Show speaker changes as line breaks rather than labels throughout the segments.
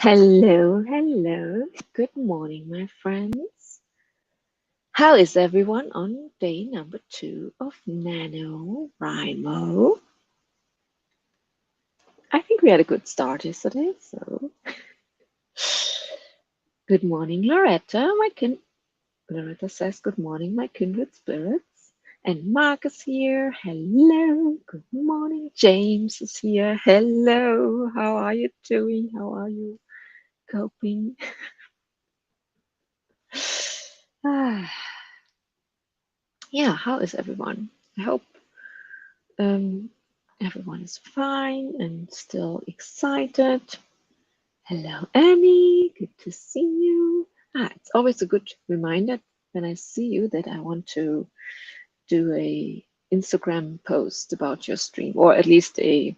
Hello, hello. Good morning, my friends. How is everyone on day number 2 of NaNoWriMo? I think we had a good start yesterday, so good morning, Loretta. Loretta says good morning, my kindred spirits. And Mark is here. Hello. Good morning. James is here. Hello. How are you doing? How are you coping? Ah. Yeah, how is everyone? I hope everyone is fine and still excited. Hello, Annie. Good to see you. It's always a good reminder when I see you that I want to do a Instagram post about your stream, or at least a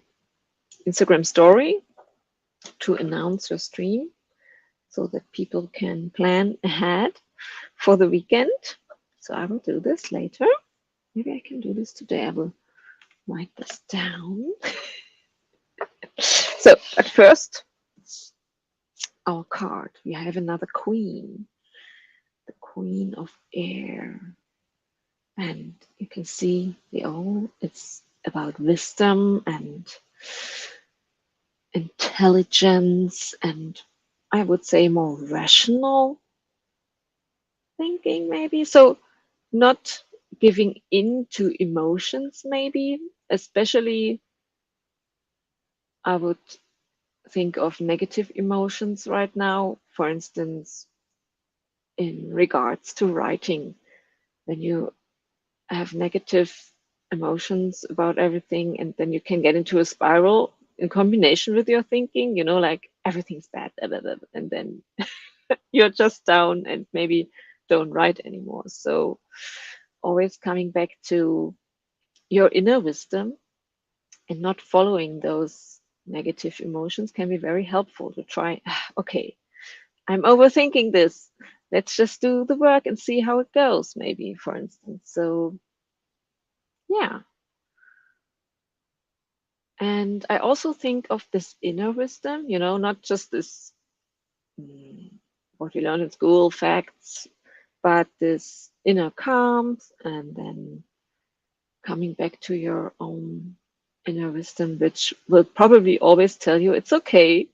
Instagram story to announce your stream so that people can plan ahead for the weekend. So I will do this later. Maybe I can do this today. I will write this down. So, at first, our card. We have another queen, the queen of air. And you can see it's about wisdom and intelligence and I would say more rational thinking maybe. So not giving in to emotions maybe, especially I would think of negative emotions right now, for instance, in regards to writing. When you have negative emotions about everything, and then you can get into a spiral in combination with your thinking, like everything's bad, and then you're just down and maybe don't write anymore. So, always coming back to your inner wisdom and not following those negative emotions can be very helpful to try, okay, I'm overthinking this. Let's just do the work and see how it goes, maybe, for instance. So, yeah. And I also think of this inner wisdom, not just this what we learn in school, facts, but this inner calm and then coming back to your own inner wisdom, which will probably always tell you it's okay,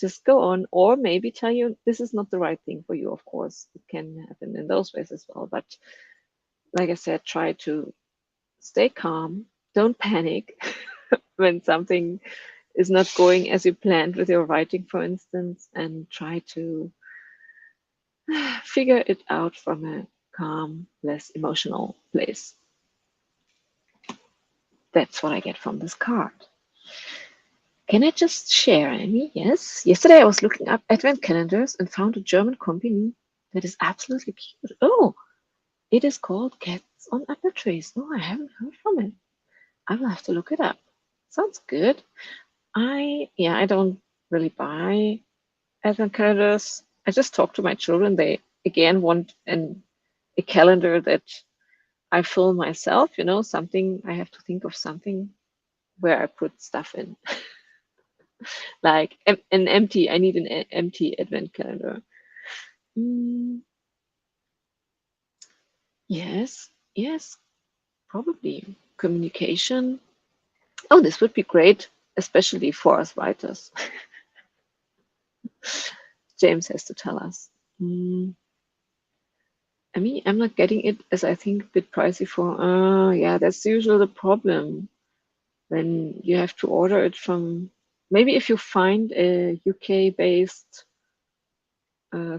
just go on, or maybe tell you this is not the right thing for you. Of course, it can happen in those ways as well. But like I said, try to stay calm, don't panic when something is not going as you planned with your writing, for instance, and try to figure it out from a calm, less emotional place. That's what I get from this card. Can I just share, Amy? Yes. Yesterday I was looking up advent calendars and found a German company that is absolutely cute. Oh, it is called Cats on Apple Trees. No, I haven't heard from it. I will have to look it up. Sounds good. I don't really buy advent calendars. I just talk to my children. They again want a calendar that I fill myself, something I have to think of something where I put stuff in. Like an empty, I need an empty advent calendar. Yes, yes, probably. Communication. Oh, this would be great, especially for us writers. James has to tell us. I mean, I'm not getting it as I think a bit pricey for. Yeah, that's usually the problem when you have to order it from. Maybe if you find a UK-based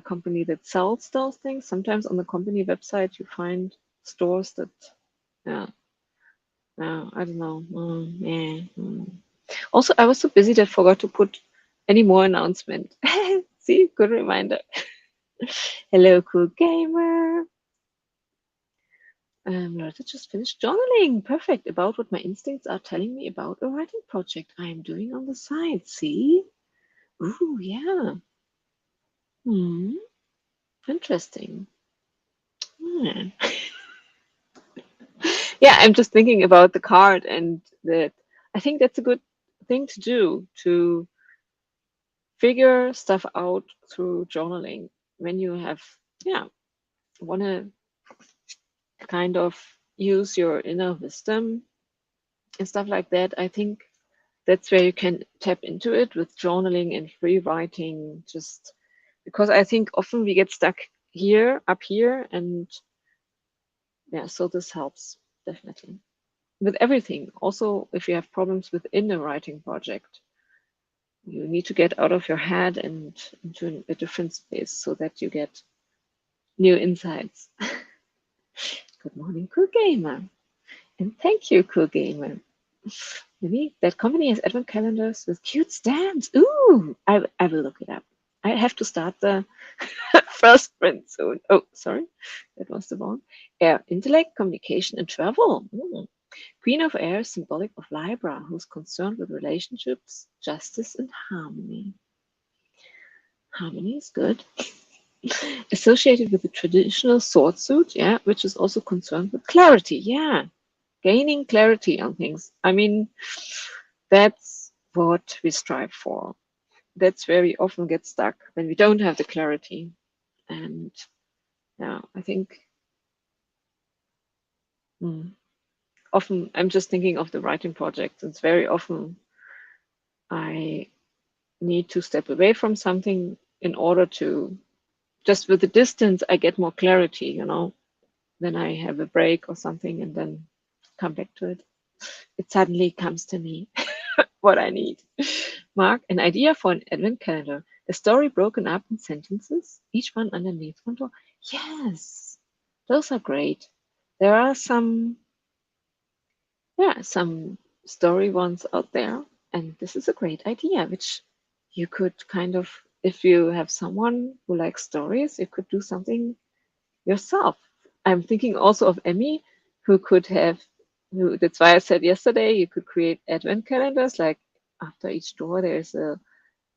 company that sells those things, sometimes on the company website you find stores that, yeah, I don't know. Also, I was so busy that I forgot to put any more announcement. See, good reminder. Hello, cool gamer. Loretta just finished journaling. Perfect. About what my instincts are telling me about a writing project I am doing on the side. See? Ooh, yeah. Interesting. Hmm. Yeah, I'm just thinking about the card and that I think that's a good thing to do to figure stuff out through journaling. When you have, yeah, want to kind of use your inner wisdom and stuff like that, I think that's where you can tap into it with journaling and free writing. Just because I think often we get stuck here, up here, and yeah, so this helps definitely with everything. Also, if you have problems within a writing project, you need to get out of your head and into a different space so that you get new insights. Good morning, Cool Gamer. And thank you, Cool Gamer. Maybe that company has advent calendars with cute stamps. Ooh, I will look it up. I have to start the first sprint soon. Oh, sorry, that was the wrong. Air, intellect, communication, and travel. Queen of Air, symbolic of Libra, who's concerned with relationships, justice, and harmony. Harmony is good. Associated with the traditional sword suit, yeah, which is also concerned with clarity, yeah, gaining clarity on things. I mean, that's what we strive for. That's where we often get stuck when we don't have the clarity. And yeah, I think often I'm just thinking of the writing project. It's very often I need to step away from something in order to just with the distance, I get more clarity, you know. Then I have a break or something and then come back to it. It suddenly comes to me what I need. Mark, an idea for an advent calendar. A story broken up in sentences, each one underneath one door. Yes, those are great. There are some, yeah, some story ones out there, and this is a great idea, which you could kind of, if you have someone who likes stories, you could do something yourself. I'm thinking also of Emmy, who could have, who, that's why I said yesterday, you could create advent calendars, like after each door, there's a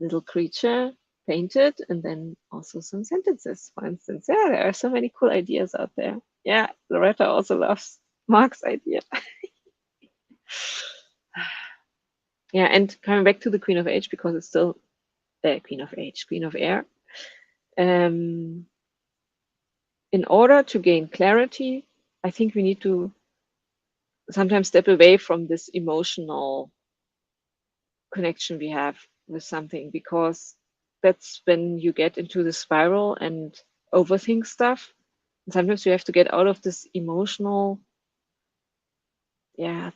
little creature painted, and then also some sentences, for instance. Yeah, there are so many cool ideas out there. Yeah, Loretta also loves Mark's idea. Yeah, and coming back to the Queen of Age, because it's still Queen of Age, Queen of Air. In order to gain clarity, I think we need to sometimes step away from this emotional connection we have with something, because that's when you get into the spiral and overthink stuff. And sometimes you have to get out of this emotional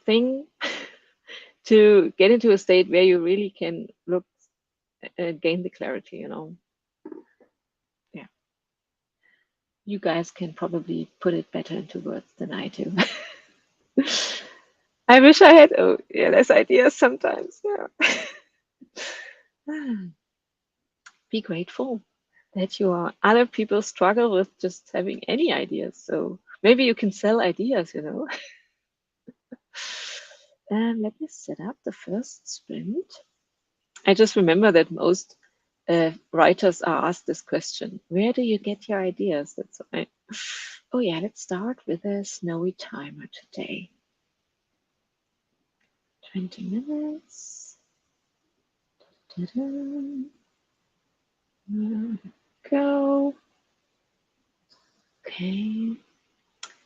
thing to get into a state where you really can look gain the clarity, you know. Yeah, you guys can probably put it better into words than I do. I wish I had less ideas sometimes. Yeah. Be grateful that other people struggle with just having any ideas. So maybe you can sell ideas, you know. And let me set up the first sprint. I just remember that most writers are asked this question: where do you get your ideas? That's why. Oh yeah, let's start with a snowy timer today. 20 minutes. Go. Okay.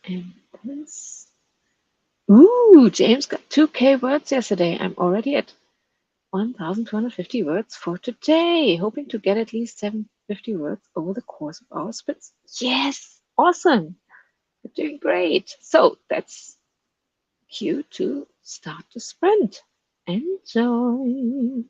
And this. Ooh, James got 2K words yesterday. I'm already at 1,250 words for today, hoping to get at least 750 words over the course of our sprints. Yes, awesome. You're doing great. So that's cue to start the sprint. Enjoy.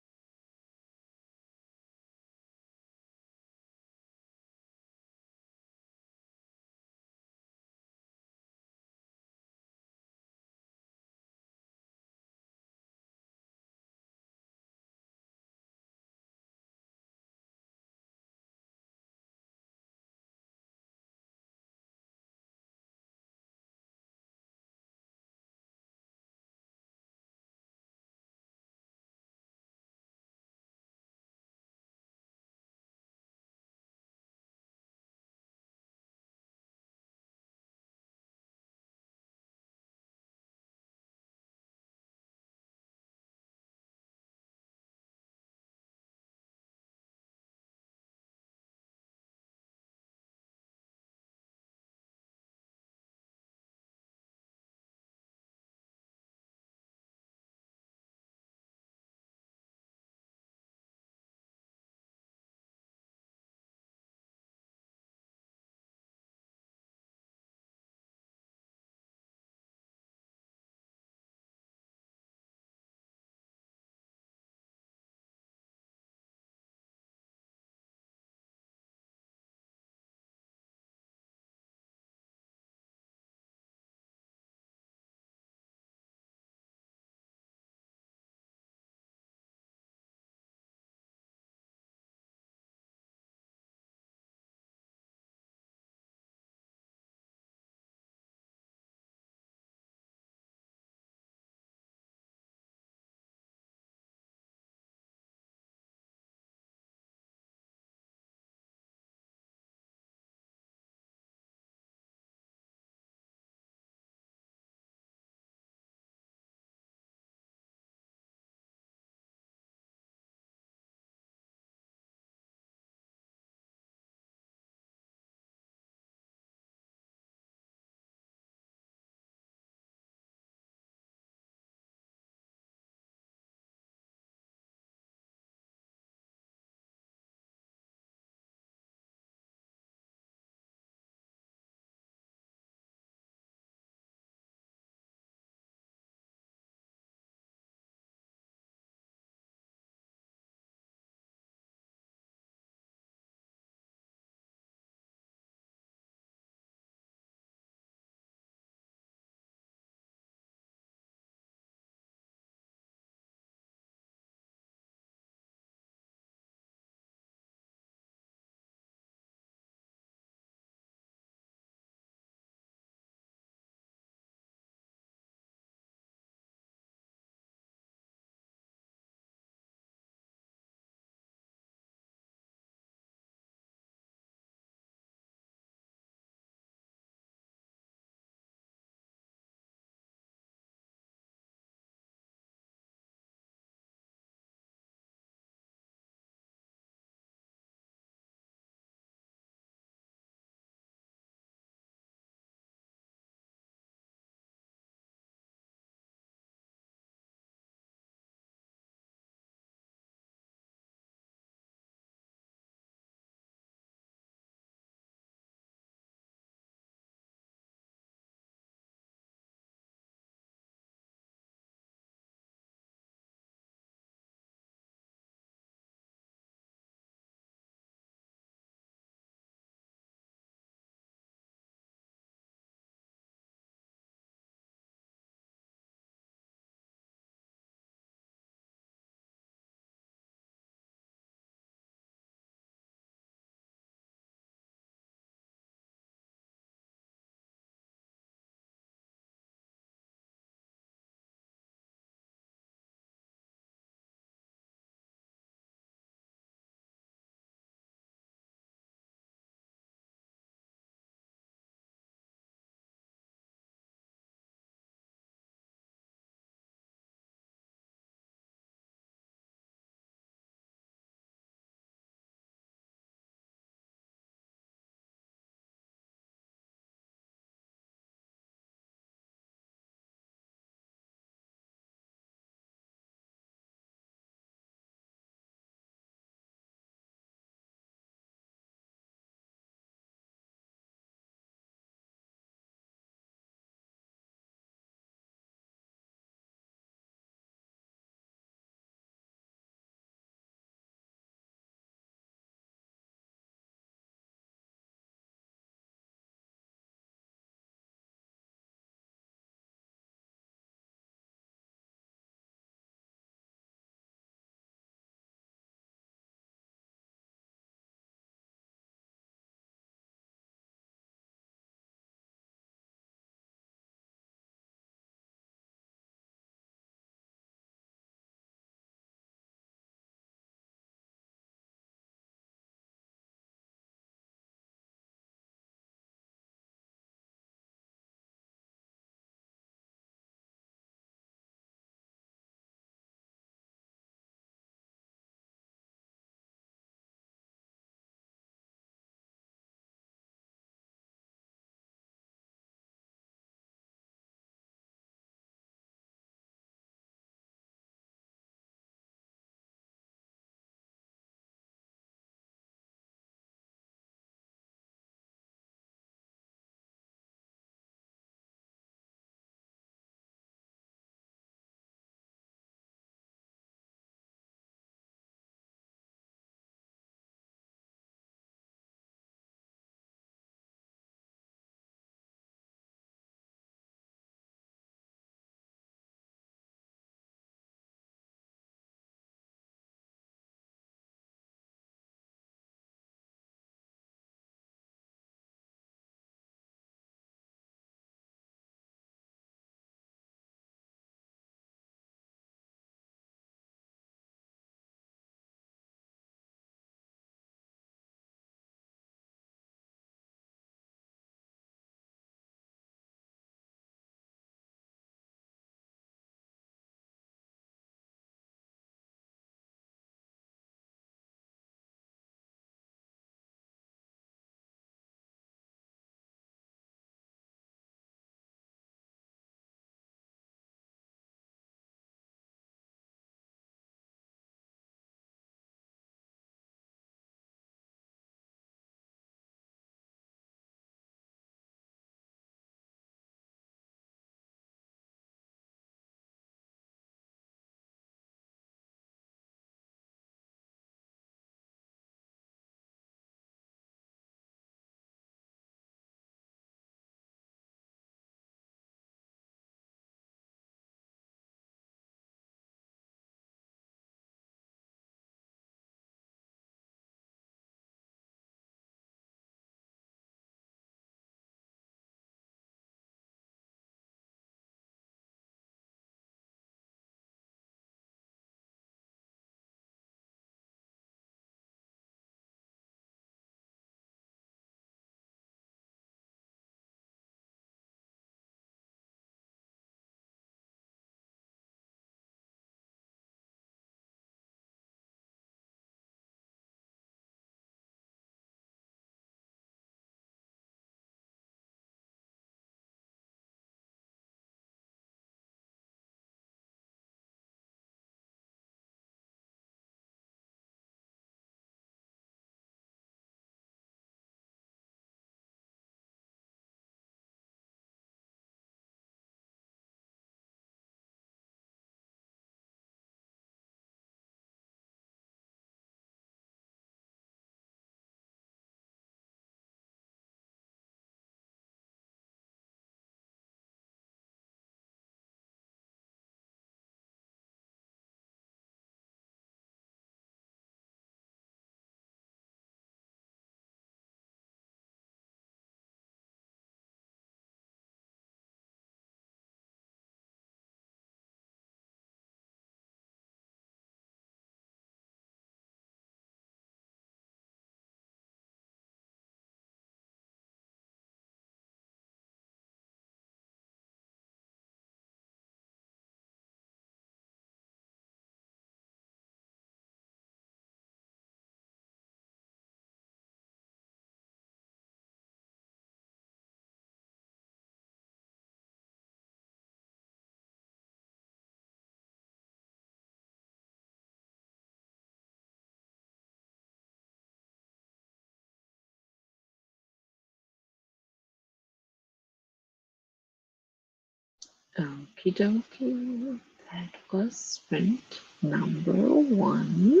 Okie dokie. That was sprint number 1.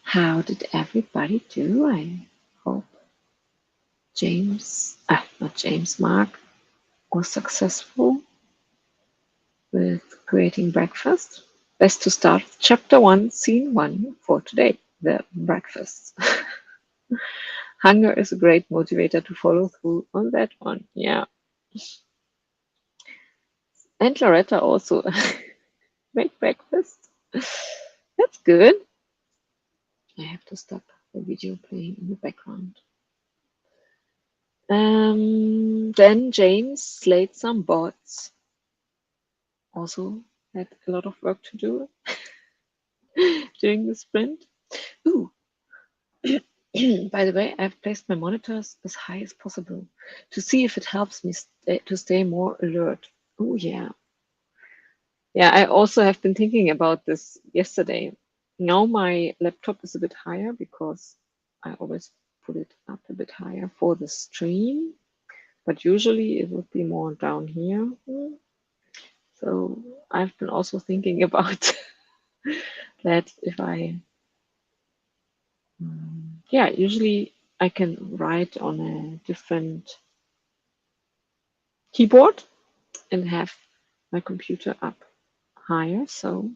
How did everybody do? I hope not James, Mark was successful with creating breakfast. Best to start with chapter 1, scene 1 for today, the breakfast. Hunger is a great motivator to follow through on that one. Yeah. And Loretta also make breakfast. That's good. I have to stop the video playing in the background. Then James slayed some bots. Also had a lot of work to do during the sprint. Ooh. By the way, I've placed my monitors as high as possible to see if it helps me to stay more alert. Oh yeah. Yeah, I also have been thinking about this yesterday. Now my laptop is a bit higher because I always put it up a bit higher for the stream, but usually it would be more down here. So I've been also thinking about that if I, yeah, usually I can write on a different keyboard and have my computer up higher. So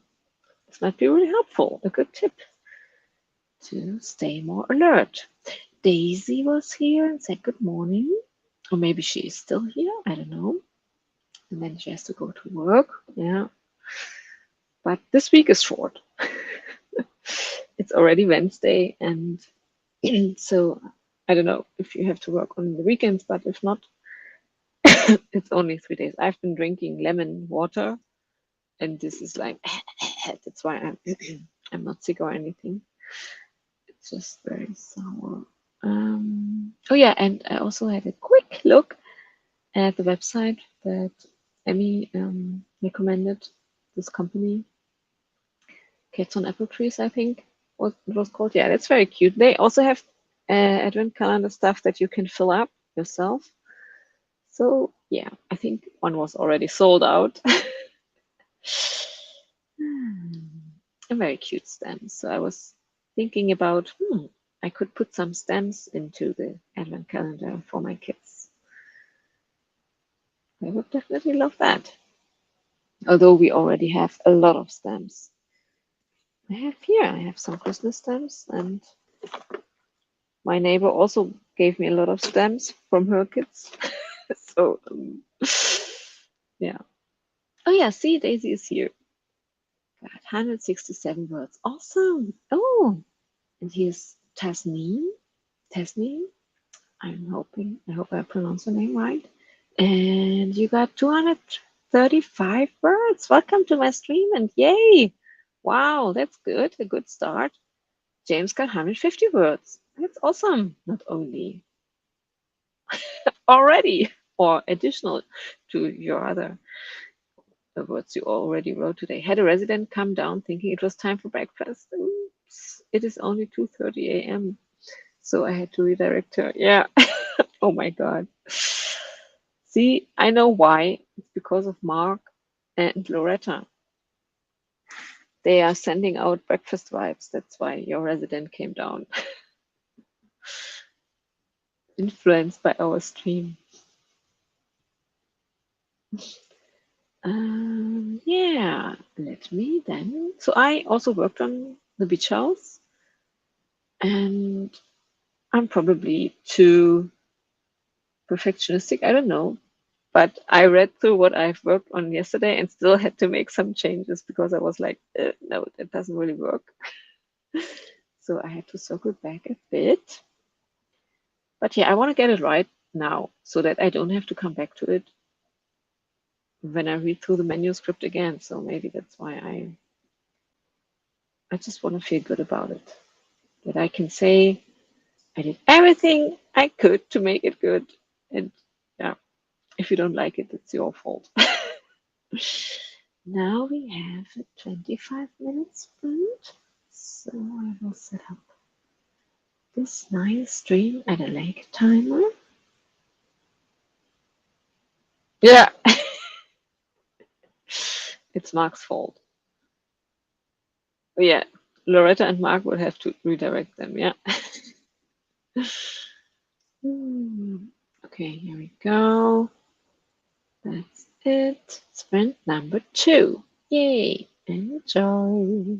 this might be really helpful, a good tip to stay more alert. Daisy was here and said good morning. Or maybe she is still here, I don't know. And then she has to go to work. Yeah. But this week is short. It's already Wednesday, and so I don't know if you have to work on the weekends, but if not, it's only 3 days. I've been drinking lemon water, and this is like that's why I'm not sick or anything. It's just very sour. Oh yeah, and I also had a quick look at the website that Emmy recommended. This company, Cats on Apple Trees, I think what it was called. Yeah, that's very cute. They also have advent calendar stuff that you can fill up yourself. So yeah, I think one was already sold out. A very cute stem. So I was thinking about, I could put some stems into the advent calendar for my kids. I would definitely love that. Although we already have a lot of stems. I have some Christmas stems, and my neighbor also gave me a lot of stems from her kids. So yeah. Oh yeah, see, Daisy is here. Got 167 words. Awesome. Oh, and here's Tasneem. Tasneem. I hope I pronounced the name right. And you got 235 words. Welcome to my stream, and yay! Wow, that's good. A good start. James got 150 words. That's awesome. Not only already or additional to your other words you already wrote today. Had a resident come down thinking it was time for breakfast. Oops, it is only 2:30 a.m. So I had to redirect her. Yeah. Oh my God. See, I know why. It's because of Mark and Loretta. They are sending out breakfast vibes. That's why your resident came down. Influenced by our stream. Yeah, let me then. So I also worked on the beach house, and I'm probably too perfectionistic. I don't know. But I read through what I've worked on yesterday and still had to make some changes because I was like, no, that doesn't really work. So I had to circle back a bit. But yeah, I want to get it right now so that I don't have to come back to it when I read through the manuscript again. So maybe that's why I just want to feel good about it. That I can say I did everything I could to make it good. And yeah, if you don't like it, it's your fault. Now we have a 25-minute sprint. So I will set up this nice stream at a lake timer. Yeah. It's Mark's fault. Yeah, Loretta and Mark would have to redirect them. Yeah. Okay, here we go. That's it. Sprint number 2. Yay! Enjoy.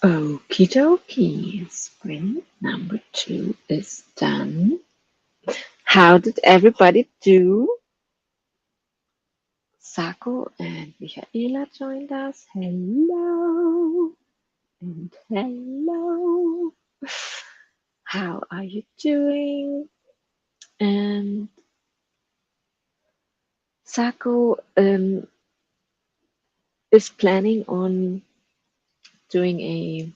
Okie dokie. Sprint number 2 is done. How did everybody do? Sako and Michaela joined us. Hello and hello. How are you doing? And Sako is planning on doing a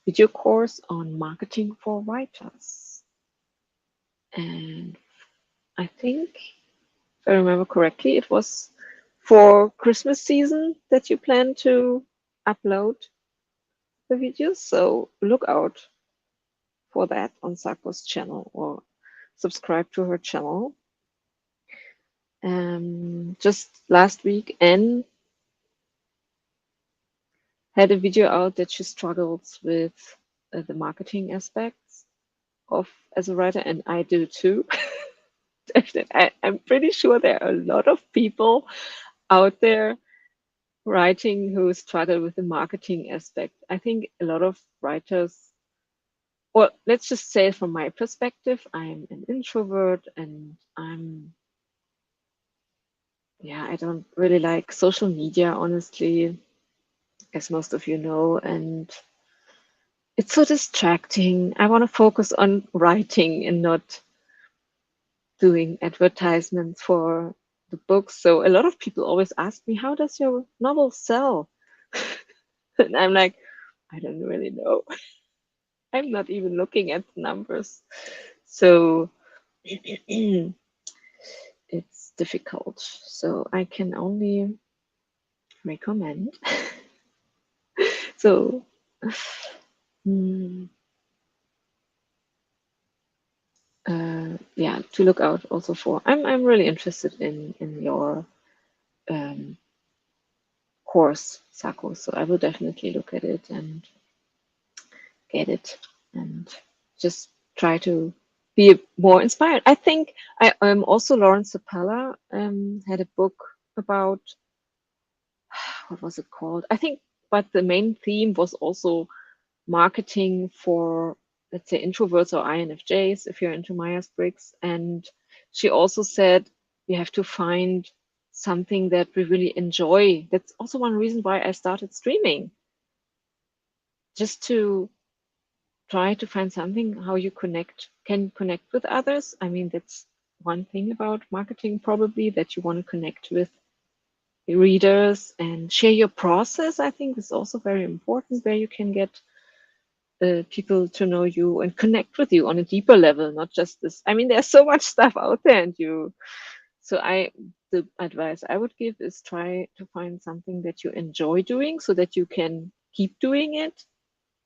video course on marketing for writers. And I think, if I remember correctly, it was for Christmas season that you plan to upload the videos. So look out for that on Sako's channel or subscribe to her channel. Just last week, Anne had a video out that she struggles with the marketing aspects of as a writer, and I do too. I'm pretty sure there are a lot of people out there writing who struggle with the marketing aspect. I think a lot of writers, or let's just say from my perspective, I'm an introvert and I don't really like social media, honestly, as most of you know, and it's so distracting. I want to focus on writing and not doing advertisements for the books. So a lot of people always ask me, how does your novel sell? And I'm like, I don't really know. I'm not even looking at the numbers. So it's difficult. So I can only recommend. So to look out also for. I'm really interested in your course, Sako. So I will definitely look at it and get it and just try to be more inspired. I think I also Lawrence Sapella had a book about what was it called? I think, but the main theme was also marketing for, let's say, introverts or INFJs if you're into Myers-Briggs. And she also said you have to find something that we really enjoy. That's also one reason why I started streaming, just to try to find something how you can connect with others. I mean, that's one thing about marketing, probably, that you want to connect with readers and share your process. I think is also very important, where you can get people to know you and connect with you on a deeper level, not just this. I mean, there's so much stuff out there, and the advice I would give is try to find something that you enjoy doing so that you can keep doing it,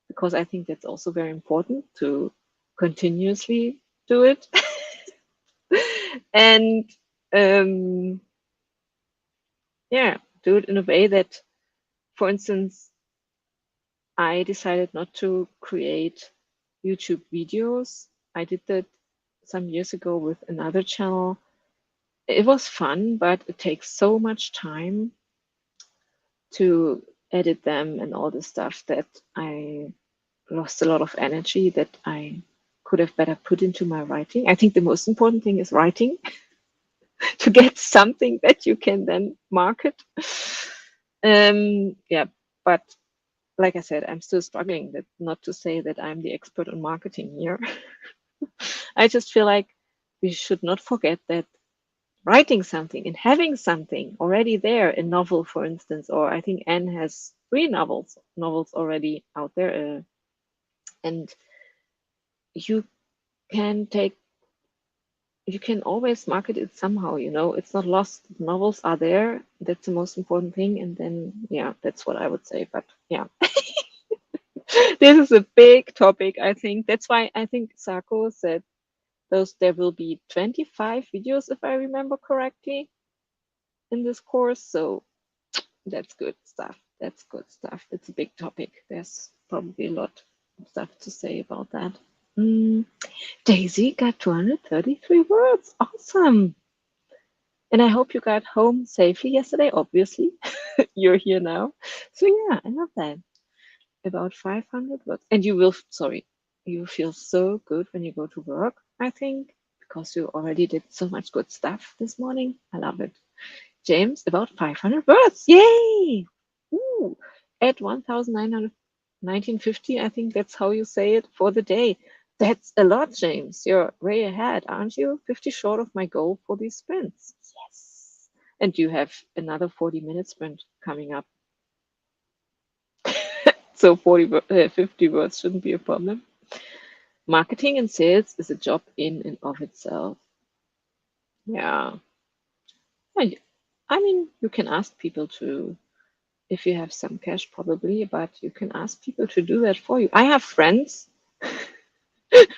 because I think that's also very important to continuously do it. And do it in a way that, for instance, I decided not to create YouTube videos. I did that some years ago with another channel. It was fun, but it takes so much time to edit them and all this stuff that I lost a lot of energy that I could have better put into my writing. I think the most important thing is writing to get something that you can then market. But like I said, I'm still struggling. That not to say that I'm the expert on marketing here. I just feel like we should not forget that writing something and having something already there, a novel, for instance, or I think Anne has 3 novels already out there, and you can always market it somehow, it's not lost. Novels are there. That's the most important thing. And then, that's what I would say. But yeah, this is a big topic, I think. That's why I think Sako said there will be 25 videos, if I remember correctly, in this course. So that's good stuff. That's good stuff. It's a big topic. There's probably a lot of stuff to say about that. Daisy got 233 words. Awesome. And I hope you got home safely yesterday, obviously. You're here now. So yeah, I love that. about 500 words. And you will, sorry, you feel so good when you go to work, I think, because you already did so much good stuff this morning. I love it. James, about 500 words. Yay! Ooh, at 1950, I think that's how you say it, for the day. That's a lot, James. You're way ahead, aren't you? 50 short of my goal for these sprints. Yes. And you have another 40-minute sprint coming up. So 50 words shouldn't be a problem. Marketing and sales is a job in and of itself. Yeah. I mean, you can ask people to, if you have some cash, probably, but you can ask people to do that for you. I have friends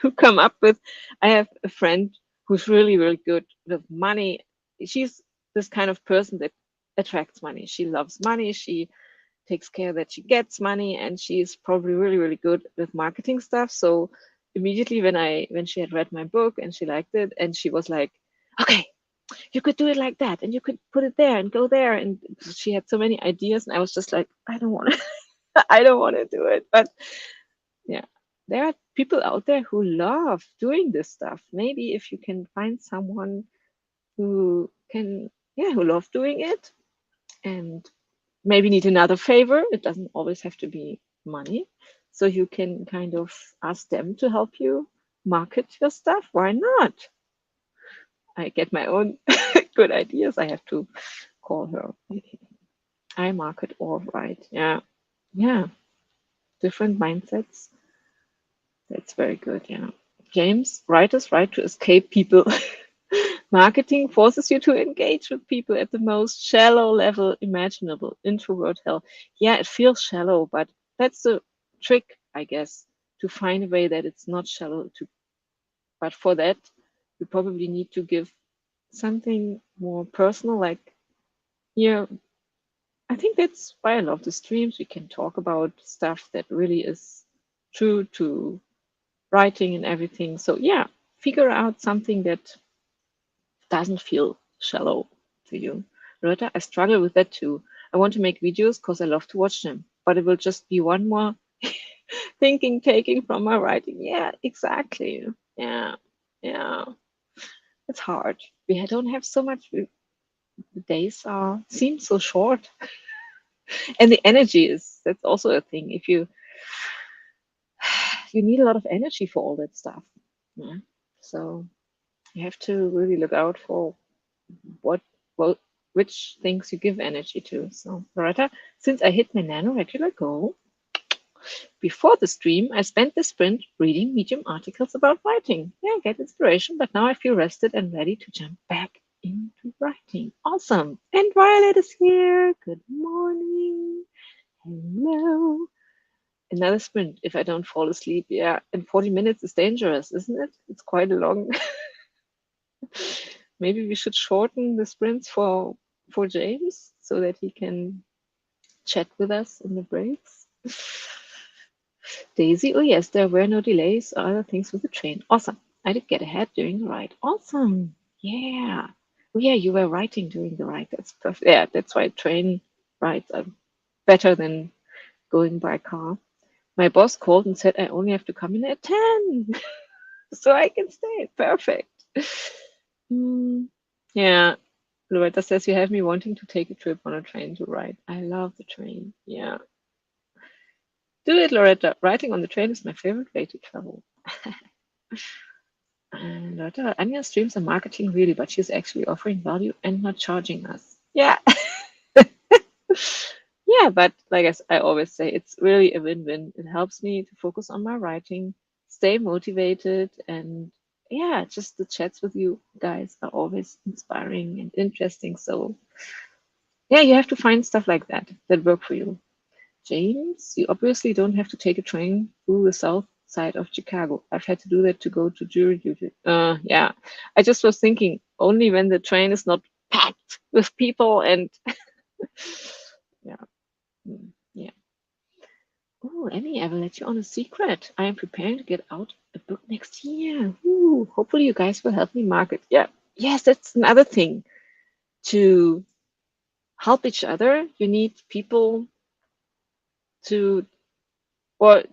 who come up with, I have a friend who's really, really good with money. She's this kind of person that attracts money. She loves money. She takes care that she gets money, and she's probably really, really good with marketing stuff. So immediately when she had read my book and she liked it, and she was like, okay, you could do it like that, and you could put it there and go there. And she had so many ideas, and I was just like, I don't want to, I don't want to do it. But yeah, there are people out there who love doing this stuff. Maybe if you can find someone who can, yeah, who love doing it, and maybe need another favor. It doesn't always have to be money. So you can kind of ask them to help you market your stuff. Why not? I get my own good ideas. I have to call her. I market all right. Yeah. Yeah. Different mindsets. That's very good. Yeah. James, writers write to escape people. Marketing forces you to engage with people at the most shallow level imaginable. Introvert hell. Yeah, it feels shallow, but that's the trick, I guess, to find a way that it's not shallow. But for that, you probably need to give something more personal, like, yeah, I think that's why I love the streams. We can talk about stuff that really is true to writing and everything. So yeah, figure out something that doesn't feel shallow to you. Loretta, I struggle with that too. I want to make videos because I love to watch them, but it will just be one more thinking taking from my writing. Yeah, exactly. Yeah, yeah. It's hard. We don't have so much. The days are seem so short, and the energy is, that's also a thing. If you need a lot of energy for all that stuff. Yeah. So you have to really look out for what, well, which things you give energy to. So Loretta, since I hit my nano regular goal, before the stream, I spent the sprint reading Medium articles about writing. Yeah, get inspiration, but now I feel rested and ready to jump back into writing. Awesome. And Violet is here. Good morning. Hello. Another sprint if I don't fall asleep. Yeah, and 40 minutes is dangerous, isn't it? It's quite a long. Maybe we should shorten the sprints for James so that he can chat with us in the breaks. Daisy, oh yes, there were no delays or other things with the train. Awesome. I did get ahead during the ride. Awesome. Yeah. Oh yeah, you were writing during the ride. That's perfect. Yeah, that's why train rides are better than going by car. My boss called and said I only have to come in at 10 so I can stay. Perfect. Yeah. Loretta says you have me wanting to take a trip on a train to ride. I love the train. Yeah. Do it, Loretta. Riding on the train is my favorite way to travel. And Loretta, Anja streams are marketing really, but she's actually offering value and not charging us. Yeah. Yeah, but like I always say, it's really a win-win. It helps me to focus on my writing, stay motivated, and yeah, just the chats with you guys are always inspiring and interesting. So yeah, you have to find stuff like that that work for you. James, you obviously don't have to take a train through the south side of Chicago. I've had to do that to go to jury duty. Yeah, I just was thinking only when the train is not packed with people and yeah, yeah. Oh, Emmy, I will let you on a secret. I am preparing to get out a book next year. Ooh, hopefully you guys will help me market. Yeah, yes, that's another thing. To help each other, you need people to or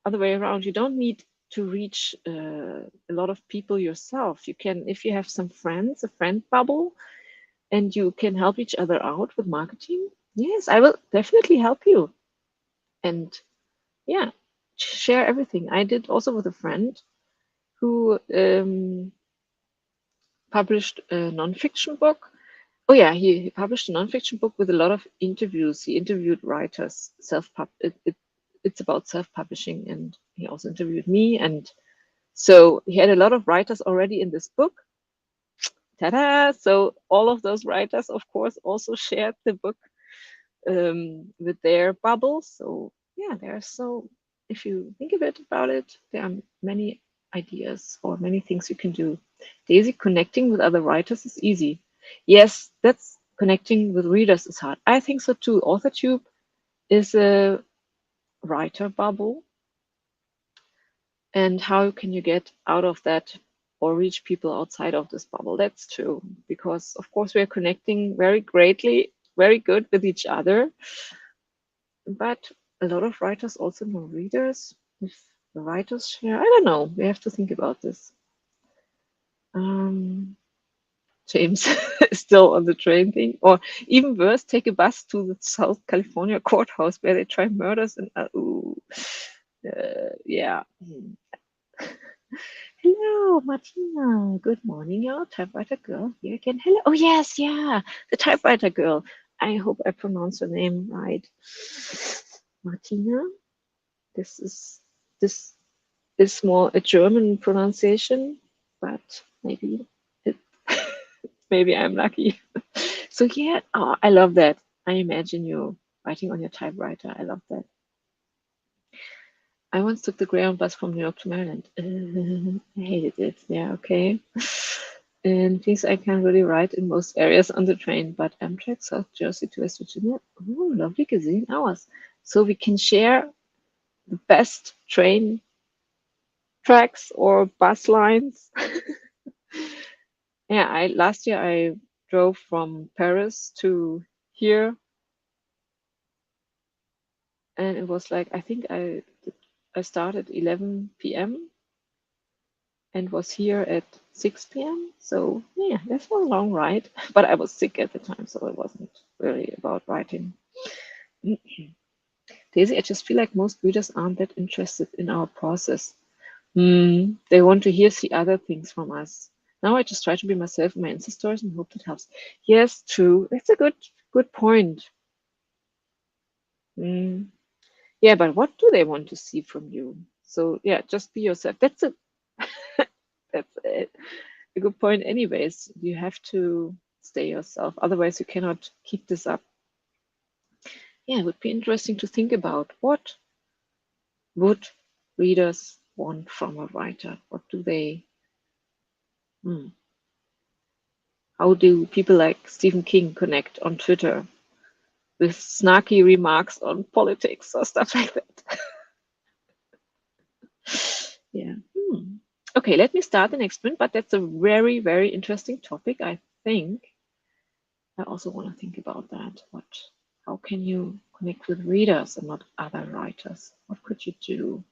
other way around, you don't need to reach a lot of people yourself. You can, if you have some friends, a friend bubble, and you can help each other out with marketing. Yes, I will definitely help you. And yeah, share everything. I did also with a friend who published a nonfiction book. Oh yeah, he published a nonfiction book with a lot of interviews. He interviewed writers, it's about self-publishing, and he also interviewed me. And so he had a lot of writers already in this book. Ta-da! So all of those writers, of course, also shared the book with their bubbles. So yeah, if you think a bit about it, there are many ideas or many things you can do. Daisy, connecting with other writers is easy. Yes, that's connecting with readers is hard. I think so too. AuthorTube is a writer bubble. And how can you get out of that or reach people outside of this bubble? That's true, because of course we're connecting very greatly, very good with each other. But a lot of writers also know readers. If the writers share, I don't know. We have to think about this. James is still on the train thing, or even worse, take a bus to the South California courthouse where they try murders and yeah. Hello, Martina. Good morning, your typewriter girl here again. Hello. Oh yes, yeah, the typewriter girl. I hope I pronounced her name right. Martina. This this is more a German pronunciation, but maybe it, maybe I'm lucky. So yeah, oh, I love that. I imagine you writing on your typewriter. I love that. I once took the Greyhound bus from New York to Maryland. I hated it. Yeah, okay. And things I can't really write in most areas on the train, but Amtrak, South Jersey to West Virginia. Oh, lovely gazillion hours. So we can share the best train tracks or bus lines. Yeah, I last year I drove from Paris to here, and it was like, I think I started 11 p.m. and was here at 6 p.m. So yeah, that's was a long ride, but I was sick at the time, so it wasn't really about writing. Daisy, I just feel like most readers aren't that interested in our process. They want to hear see other things from us. Now I just try to be myself in my Insta stories and hope that helps. Yes, true. That's a good point. Mm. Yeah, but what do they want to see from you? So yeah, just be yourself. That's a that's a good point. Anyways, you have to stay yourself. Otherwise, you cannot keep this up. Yeah, it would be interesting to think about what would readers want from a writer? What do they? Hmm. How do people like Stephen King connect on Twitter with snarky remarks on politics or stuff like that? Yeah. Okay, let me start the next one, but that's a very, very interesting topic. I think I also want to think about that. How can you connect with readers and not other writers? What could you do?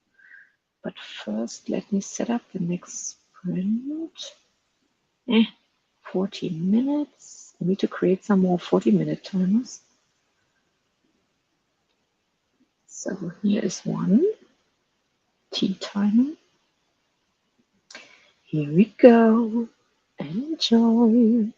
But first, let me set up the next sprint. 40 minutes. I need to create some more 40-minute timers. So here is one tea timer. Here we go. Enjoy.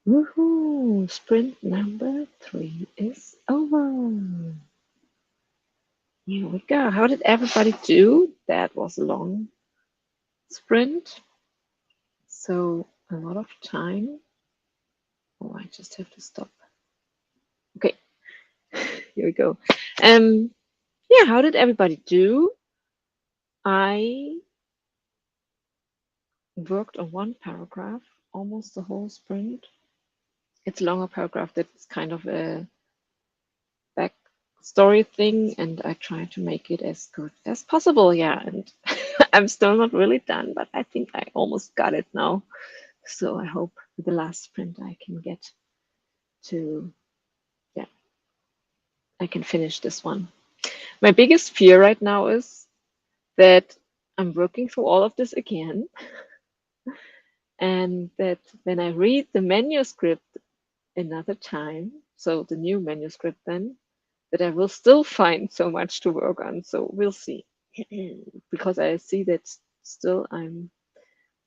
Woohoo! Sprint number 3 is over. Here we go. How did everybody do? That was a long sprint. So a lot of time. Oh, I just have to stop. Okay, here we go. Yeah, how did everybody do? I worked on one paragraph almost the whole sprint. It's a longer paragraph that's kind of a backstory thing, and I try to make it as good as possible. Yeah, and I'm still not really done, but I think I almost got it now. So I hope with the last sprint I can get to, yeah, I can finish this one. My biggest fear right now is that I'm working through all of this again, and that when I read the manuscript another time, so the new manuscript then, that I will still find so much to work on. So we'll see. Because I see that still I'm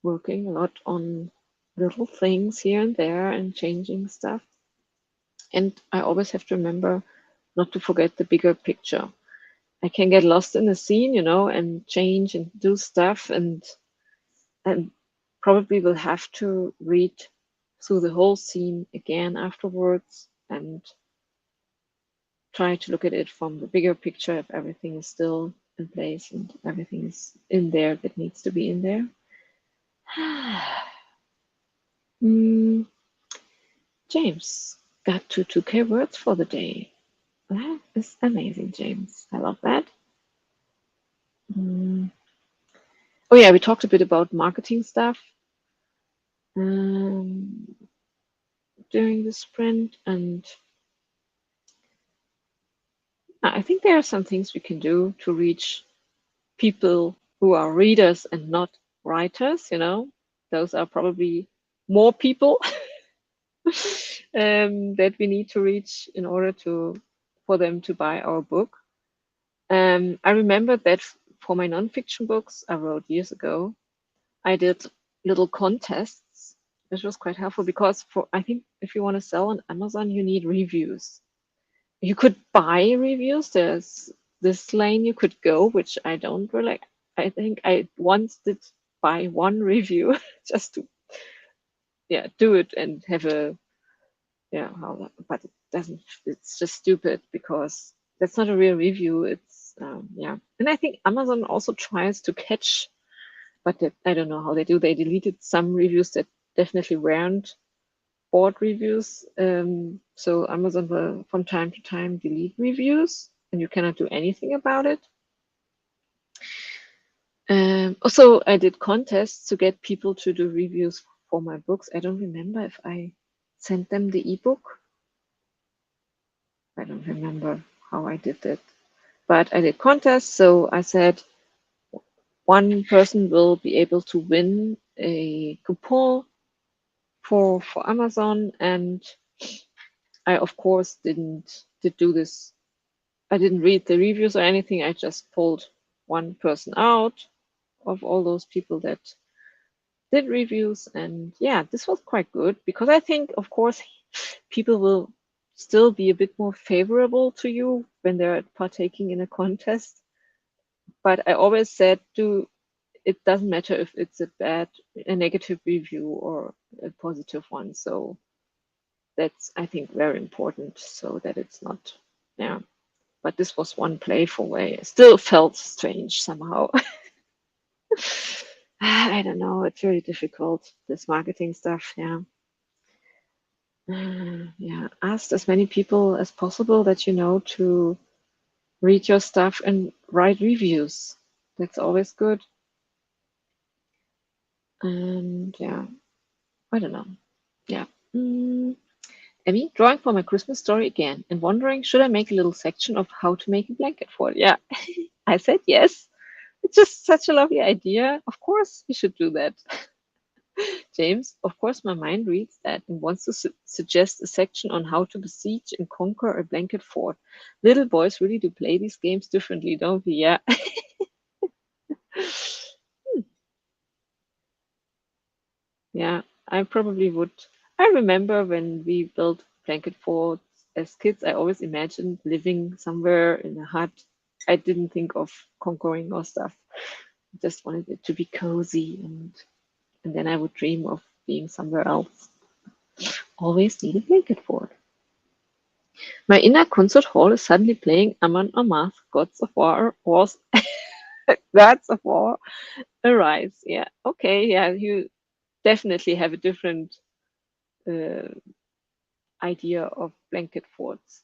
working a lot on little things here and there and changing stuff. And I always have to remember not to forget the bigger picture. I can get lost in the scene, and change and do stuff, and probably will have to read through the whole scene again afterwards and try to look at it from the bigger picture if everything is still in place and everything is in there that needs to be in there. James got 2K words for the day. That is amazing, James. I love that. Oh yeah, we talked a bit about marketing stuff during the sprint, and I think there are some things we can do to reach people who are readers and not writers. Those are probably more people that we need to reach in order for them to buy our book. I remember that for my nonfiction books I wrote years ago, I did little contests, which was quite helpful because I think if you want to sell on Amazon, you need reviews. You could buy reviews. There's this lane you could go, which I don't really. I think I once did buy one review just to do it and have a but it doesn't. It's just stupid because that's not a real review. It's and I think Amazon also tries to catch, but I don't know how they do. They deleted some reviews that definitely weren't bought reviews. So Amazon will from time to time delete reviews, and you cannot do anything about it. Also, I did contests to get people to do reviews for my books. I don't remember if I sent them the ebook. I don't remember how I did it, but I did contests. So I said one person will be able to win a coupon for Amazon, and I of course didn't do this. I didn't read the reviews or anything. I just pulled one person out of all those people that did reviews, and yeah, this was quite good because I think, of course, people will still be a bit more favorable to you when they're partaking in a contest. But I always said, it doesn't matter if it's a negative review or a positive one. So that's, I think, very important so that it's not, yeah. But this was one playful way. It still felt strange somehow. I don't know. It's really difficult, this marketing stuff. Yeah. Yeah. Ask as many people as possible that you know to read your stuff and write reviews. That's always good. And yeah, I don't know. Yeah. Emmy, drawing for my Christmas story again and wondering, should I make a little section of how to make a blanket for it? Yeah. I said yes. It's just such a lovely idea. Of course, you should do that. James, of course, my mind reads that and wants to suggest a section on how to besiege and conquer a blanket fort. Little boys really do play these games differently, don't we? Yeah. Yeah, I probably would. I remember when we built blanket forts as kids, I always imagined living somewhere in a hut. I didn't think of conquering or stuff. I just wanted it to be cozy, and then I would dream of being somewhere else. Always need a blanket fort. My inner concert hall is suddenly playing Amon Amarth, Gods of War, Wars, Gods of War, Arise. Yeah, okay, yeah, you definitely have a different uh, idea of blanket forts.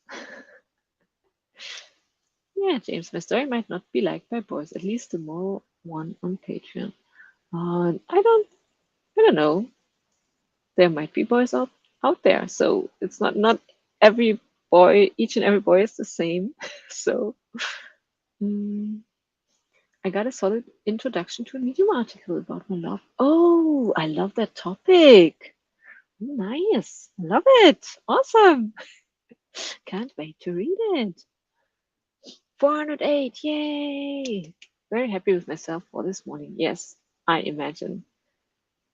Yeah, James, my story might not be liked by boys, at least the moral one on Patreon. I don't know. There might be boys out there, so it's not every boy, each and every boy is the same. So mm, I got a solid introduction to a Medium article about my love. Oh, I love that topic. Nice, love it, awesome. Can't wait to read it. 408, yay! Very happy with myself for this morning. Yes, I imagine.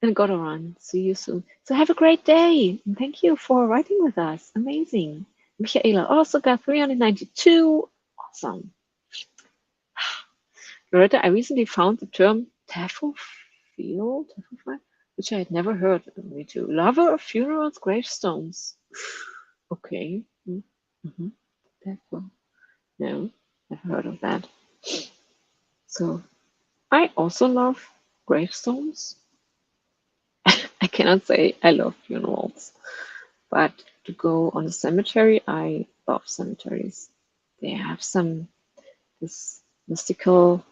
And gotta run. See you soon. So have a great day. And thank you for writing with us. Amazing. Michaela also got 392. Awesome. Loretta, I recently found the term taffel, which I had never heard. Me too. Lover of funerals, gravestones. Okay. Mm-hmm. Taffel. No, never heard of that. So I also love gravestones. I cannot say I love funerals, but to go on a cemetery, I love cemeteries. They have this mystical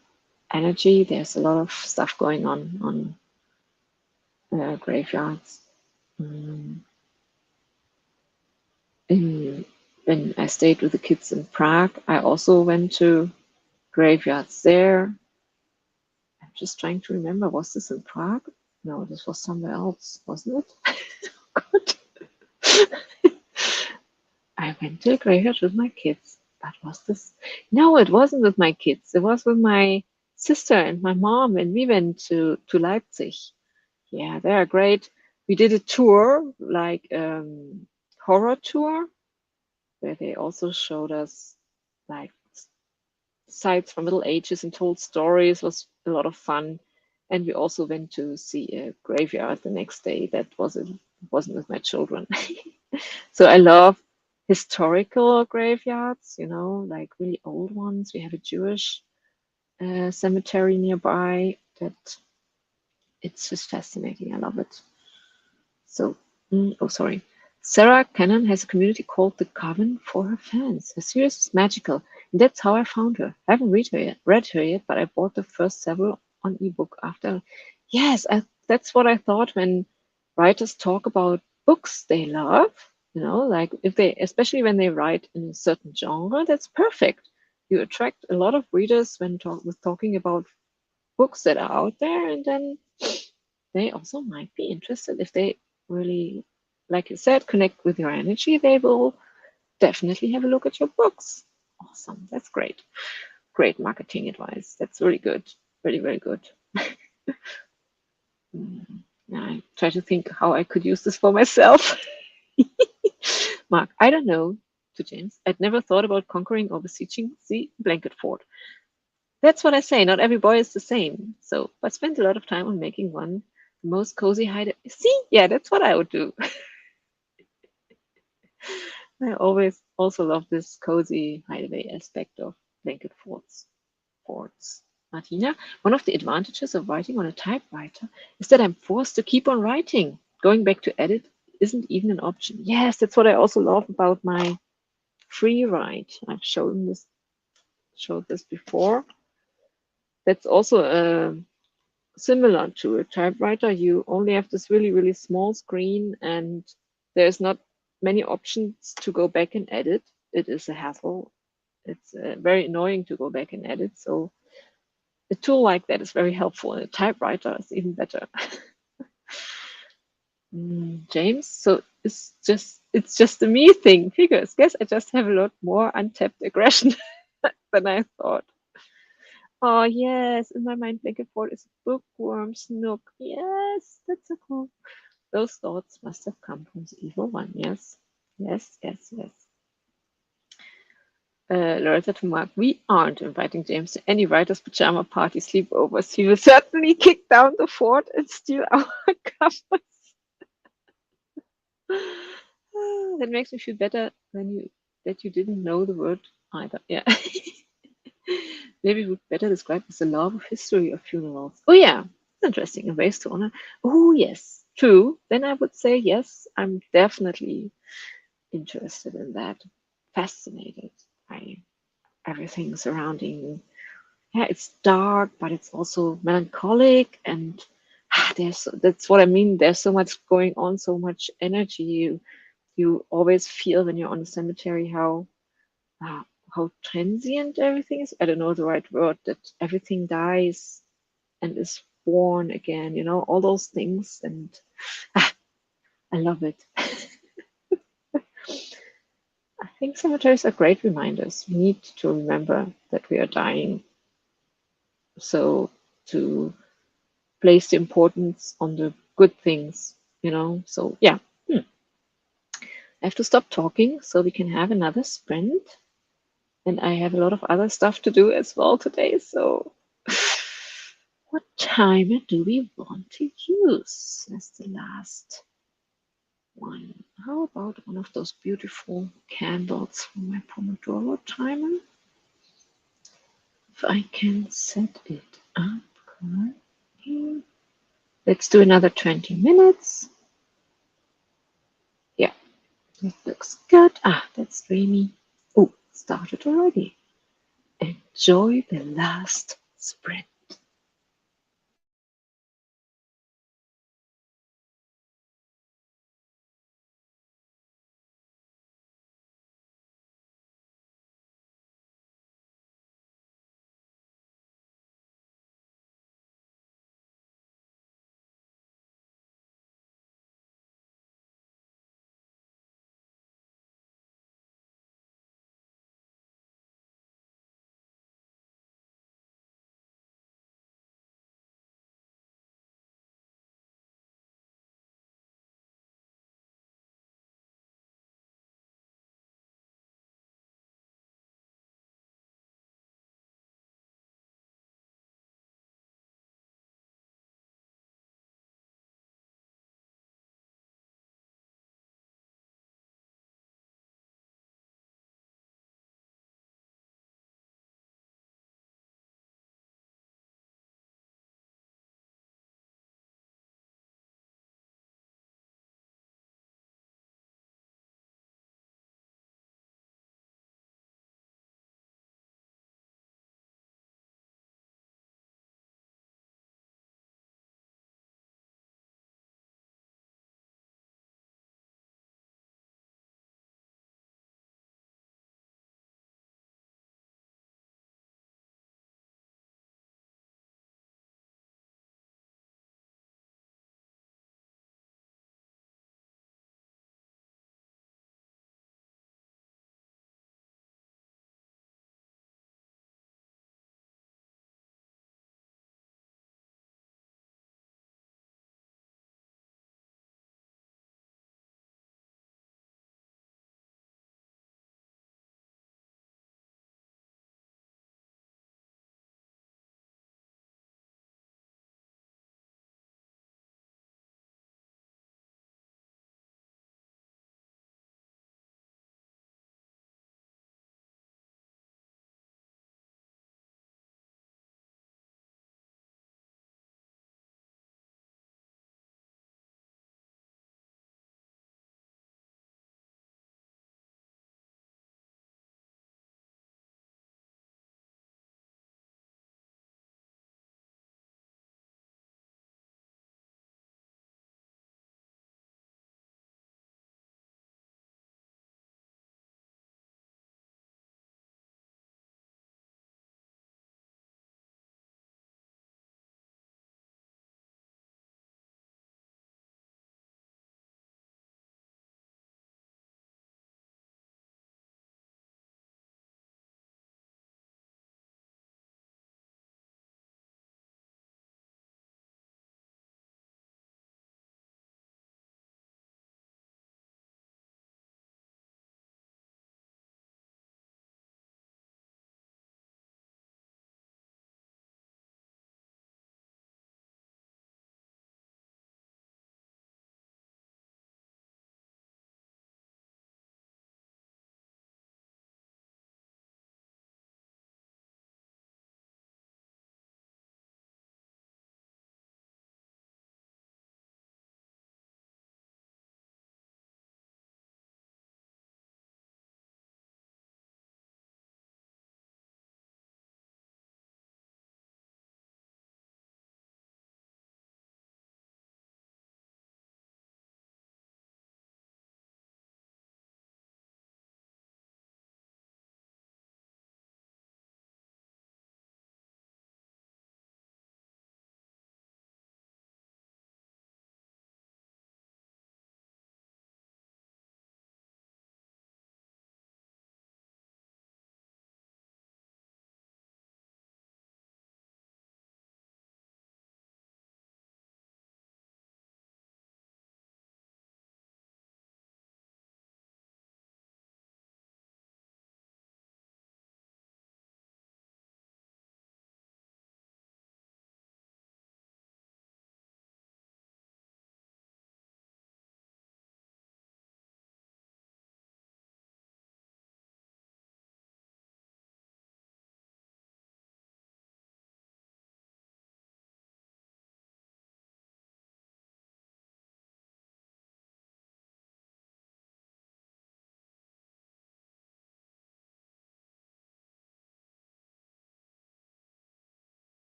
energy. There's a lot of stuff going on graveyards. When I stayed with the kids in Prague, I also went to graveyards there. I'm just trying to remember, was this in Prague? No, this was somewhere else, wasn't it? God. I went to a graveyard with my kids. But was this? No, it wasn't with my kids. It was with my sister and my mom, and we went to Leipzig. Yeah, they are great. We did a tour, like horror tour, where they also showed us like sites from Middle Ages and told stories. It was a lot of fun. And we also went to see a graveyard the next day. That wasn't with my children. So I love historical graveyards, like really old ones. We have a Jewish cemetery nearby that it's just fascinating. I love it. So, oh, sorry. Sarah Cannon has a community called The Coven for her fans. Her series is magical, and that's how I found her. I haven't read her yet, but I bought the first several on ebook after. Yes, that's what I thought when writers talk about books they love. Like especially when they write in a certain genre, that's perfect. You attract a lot of readers when talking about books that are out there, and then they also might be interested if they really, like you said, connect with your energy. They will definitely have a look at your books. Awesome. That's great. Great marketing advice. That's really good. Really, very good. I try to think how I could use this for myself. Mark, I don't know, to James. I'd never thought about conquering or besieging the blanket fort. That's what I say. Not every boy is the same. So, but spend a lot of time on making one the most cozy hideaway. See, yeah, that's what I would do. I always also love this cozy hideaway aspect of blanket forts. Martina, one of the advantages of writing on a typewriter is that I'm forced to keep on writing. Going back to edit isn't even an option. Yes, that's what I also love about my free write. I've showed this before. That's also similar to a typewriter. You only have this really, really small screen, and there's not many options to go back and edit. It is a hassle. It's very annoying to go back and edit. So a tool like that is very helpful, and a typewriter is even better. James, so it's just a me thing. Figures. Guess I just have a lot more untapped aggression than I thought. Oh yes, in my mind, blanket fort is a bookworm snook. Yes, that's so cool. Those thoughts must have come from the evil one. Yes, yes, yes, yes. Loretta to Mark, we aren't inviting James to any writer's pajama party sleepovers. He will certainly kick down the fort and steal our covers. That makes me feel better that you didn't know the word either. Yeah. Maybe we would better describe as the love of history of funerals. Oh yeah, interesting. And ways to honor. Oh yes, true. Then I would say yes. I'm definitely interested in that. Fascinated by everything surrounding. Yeah, it's dark, but it's also melancholic, and that's what I mean. There's so much going on, so much energy. You always feel when you're on a cemetery uh, how transient everything is. I don't know the right word. That everything dies and is born again. You know, all those things, and I love it. I think cemeteries are great reminders. We need to remember that we are dying. So to place the importance on the good things, you know. So yeah, I have to stop talking so we can have another sprint. And I have a lot of other stuff to do as well today. So what timer do we want to use as the last one? How about one of those beautiful candles from my Pomodoro timer? If I can set it up correctly. Let's do another 20 minutes. Yeah, that looks good. That's dreamy. Oh, started already. Enjoy the last sprint.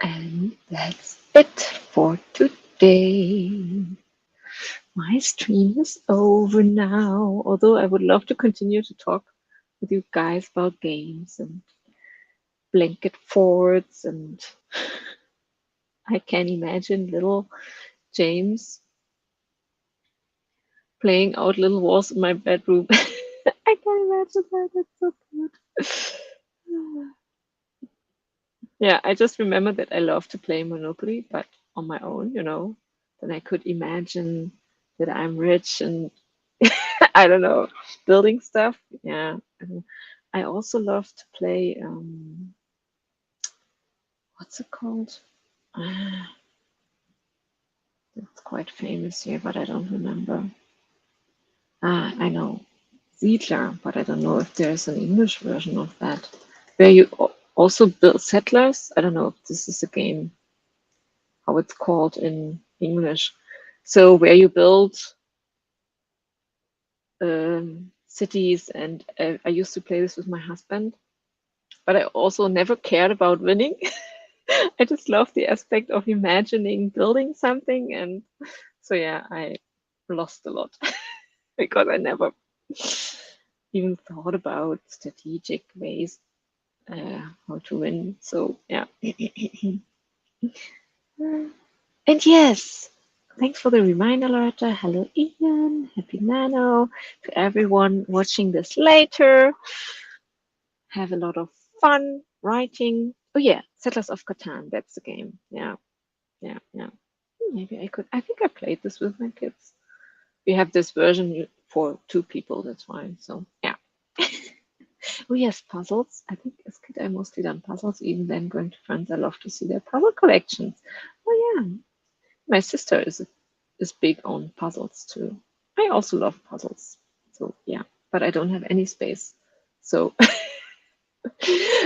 And that's it for today. My stream is over now, although I would love to continue to talk with you guys about games and blanket forts, and I can imagine little James playing out little wars in my bedroom. I can imagine that. It's so cute. Yeah, I just remember that I love to play Monopoly, but on my own, Then I could imagine that I'm rich and I don't know, building stuff. Yeah. I also love to play, what's it called? It's quite famous here, but I don't remember. I know. Siedler, but I don't know if there's an English version of that. Where you also build settlers. I don't know if this is a game, how it's called in English. So where you build cities, and I used to play this with my husband, but I also never cared about winning. I just love the aspect of imagining building something, and so yeah, I lost a lot because I never even thought about strategic ways how to win. So yeah. And yes, thanks for the reminder, Loretta. Hello, Ian. Happy Nano. To everyone watching this later, have a lot of fun writing. Oh yeah, Settlers of Catan. That's the game. Yeah, yeah, yeah. Maybe I could. I think I played this with my kids. We have this version for 2 people. That's fine. So yeah. Oh yes, puzzles. I think as a kid I mostly done puzzles. Even then, going to friends, I love to see their puzzle collections. Oh yeah, my sister is big on puzzles too. I also love puzzles. So yeah, but I don't have any space. So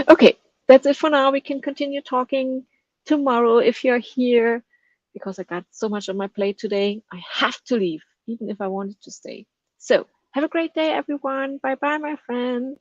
okay, that's it for now. We can continue talking tomorrow if you're here, because I got so much on my plate today. I have to leave, even if I wanted to stay. So have a great day, everyone. Bye bye, my friends.